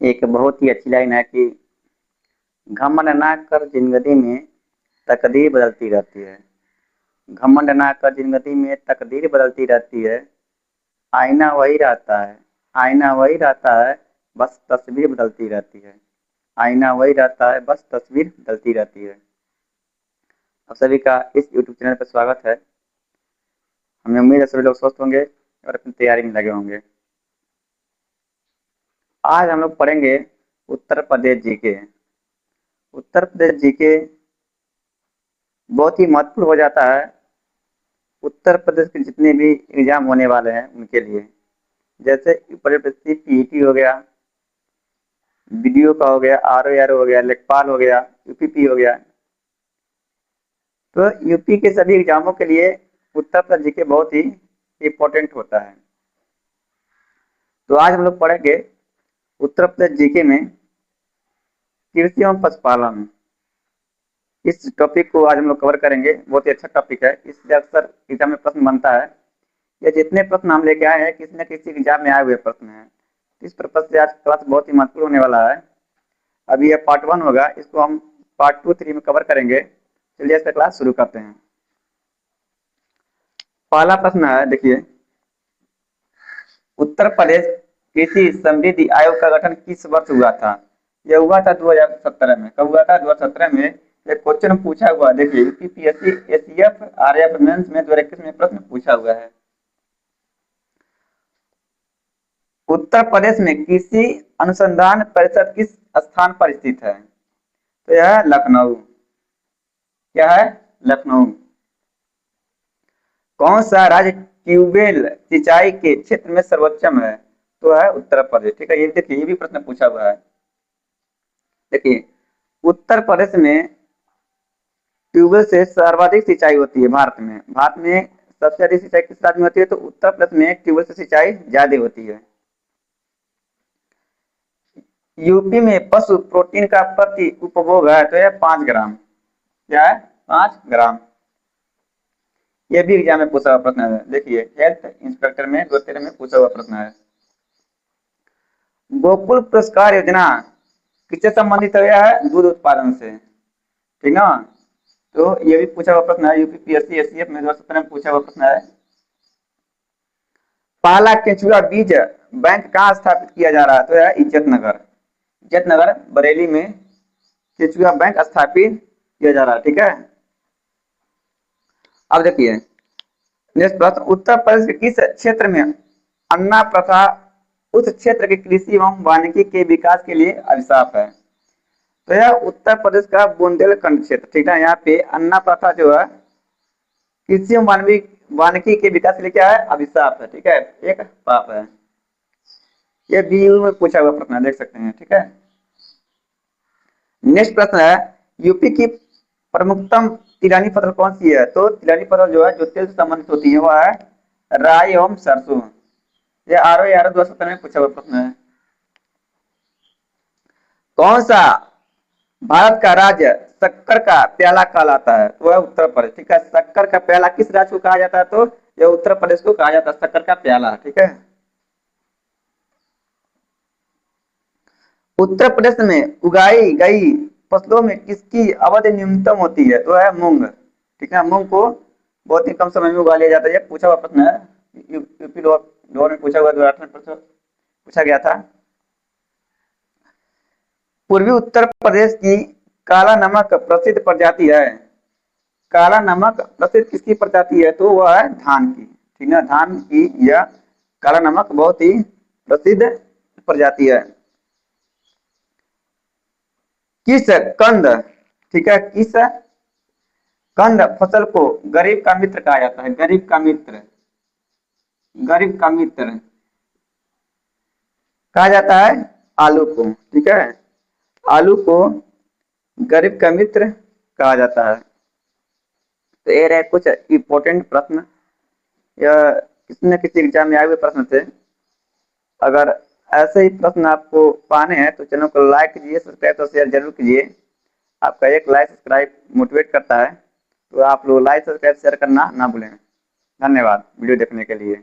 एक बहुत ही अच्छी लाइन है कि घमंड ना कर जिंदगी में तकदीर बदलती रहती है। घमंड ना कर जिंदगी में तकदीर बदलती रहती है। आईना वही रहता है, आईना वही रहता है, बस तस्वीर बदलती रहती है। आईना वही रहता है, बस तस्वीर बदलती रहती है। आप सभी का इस यूट्यूब चैनल पर स्वागत है। हमें उम्मीद है सभी लोग स्वस्थ होंगे और अपनी तैयारी में लगे होंगे। आज हम लोग पढ़ेंगे उत्तर प्रदेश जीके। उत्तर प्रदेश जीके बहुत ही महत्वपूर्ण हो जाता है उत्तर प्रदेश के जितने भी एग्जाम होने वाले हैं उनके लिए। जैसे पीईटी हो गया, बीडीओ का हो गया, आरओ हो गया, लेखपाल हो गया, यूपीपी हो गया। तो यूपी के सभी एग्जामों के लिए उत्तर प्रदेश जीके बहुत ही इम्पोर्टेंट होता है। तो आज हम लोग पढ़ेंगे उत्तर प्रदेश जीके में कृषि एवं पशुपालन। इस टॉपिक को आज हम लोग कवर करेंगे। बहुत ही अच्छा टॉपिक है, इससे अक्सर एग्जाम में प्रश्न बनता है। ये जितने प्रश्न हम लेके आए हैं किसी न किसी एग्जाम में आए हुए प्रश्न हैं। इस पर्पज से आज क्लास बहुत ही महत्वपूर्ण होने वाला है। अभी ये पार्ट 1 होगा, इसको हम पार्ट 2, 3 में कवर करेंगे। चलिए इसका क्लास शुरू करते हैं। पहला प्रश्न है, देखिए, उत्तर प्रदेश कृषि समृद्धि आयोग का गठन किस वर्ष हुआ था? यह हुआ था 2017 में। कब हुआ था? 2017 में। ये क्वेश्चन पूछा हुआ, देखिए यूपीपीएससी एसीएफ आरएफ मेंस में 2021 में प्रश्न पूछा हुआ है। उत्तर प्रदेश में कृषि अनुसंधान परिषद किस स्थान पर स्थित है? तो यह है लखनऊ। क्या है? लखनऊ। कौन सा राज्य ट्यूबवेल सिंचाई के क्षेत्र में सर्वोच्चम है? तो है उत्तर प्रदेश। ठीक है, ये देखिए, ये भी प्रश्न पूछा हुआ है। देखिए, उत्तर प्रदेश में ट्यूबवेल से सर्वाधिक सिंचाई होती है भारत में। भारत में सबसे अधिक सिंचाई किस राज्य में होती है? तो उत्तर प्रदेश में ट्यूबवेल से सिंचाई ज्यादा होती है। यूपी में पशु प्रोटीन का प्रति उपभोग है, तो यह 5 ग्राम। क्या है? 5 ग्राम। ये भी एग्जाम में पूछा हुआ प्रश्न है। देखिए, हेल्थ इंस्पेक्टर में 2013 में पूछा हुआ प्रश्न है। गोकुल पुरस्कार योजना किससे संबंधित है? दूध उत्पादन से। ठीक ना? तो ये भी पूछा हुआ प्रश्न है, यूपीपीएससी एसीएफ में 2017 में पूछा हुआ प्रश्न है। पहला केंचुआ बीज बैंक कहाँ स्थापित किया जा रहा है? तो है इज्जतनगर। इज्जतनगर बरेली में केंचुआ बैंक स्थापित किया जा रहा है। ठीक है, अब देखिए नेक्स्ट प्रश्न, उत्तर प्रदेश के किस क्षेत्र में अन्ना प्रथा उस क्षेत्र के कृषि एवं वानिकी के विकास के लिए अभिशाप है? तो यह उत्तर प्रदेश का बुंदेलखंड क्षेत्र। ठीक है, यहाँ पे अन्ना प्रथा जो है कृषि एवं वानिकी के विकास के लिए क्या है? अभिशाप है। ठीक है, एक पाप है। ये बीयू में पूछा हुआ प्रश्न है, देख सकते हैं। ठीक है, नेक्स्ट प्रश्न है, यूपी की प्रमुखतम तिलहनी फसल कौन सी है? तो तिलहनी फसल जो है जो तेल से संबंधित होती है वह है राई एवं सरसों। ये आरओ 2017 में पूछा हुआ प्रश्न है। कौन सा भारत का राज्य शक्कर का प्याला कहलाता है? तो वह उत्तर प्रदेश। ठीक है, शक्कर का प्याला किस राज्य को कहा जाता है? तो यह उत्तर प्रदेश को कहा जाता है शक्कर का प्याला। ठीक है, उत्तर प्रदेश में उगाई गई फसलों में किसकी अवधि न्यूनतम होती है? तो है मूंग। ठीक है, मूंग को बहुत ही कम समय में उगा लिया जाता है। यह पूछा हुआ प्रश्न है, यूपी लोअर में पूछा हुआ, 2008 में पूछा गया था। पूर्वी उत्तर प्रदेश की काला नमक प्रसिद्ध प्रजाति है। काला नमक प्रसिद्ध किसकी प्रजाति है? तो वह है धान की। ठीक है, धान की यह काला नमक बहुत ही प्रसिद्ध प्रजाति है। किस कंद, ठीक है, किस कंद फसल को गरीब का मित्र कहा जाता है? गरीब का मित्र, गरीब का मित्र कहा जाता है आलू को। ठीक है, आलू को गरीब का मित्र कहा जाता है। तो ये रहे कुछ इंपॉर्टेंट प्रश्न, यह किसी न किसी एग्जाम में आए हुए प्रश्न थे। अगर ऐसे ही प्रश्न आपको पाने हैं तो चैनल को लाइक कीजिए, सब्सक्राइब तो शेयर जरूर कीजिए। आपका एक लाइक सब्सक्राइब मोटिवेट करता है, तो आप लोग लाइक सब्सक्राइब शेयर करना ना भूलें। धन्यवाद वीडियो देखने के लिए।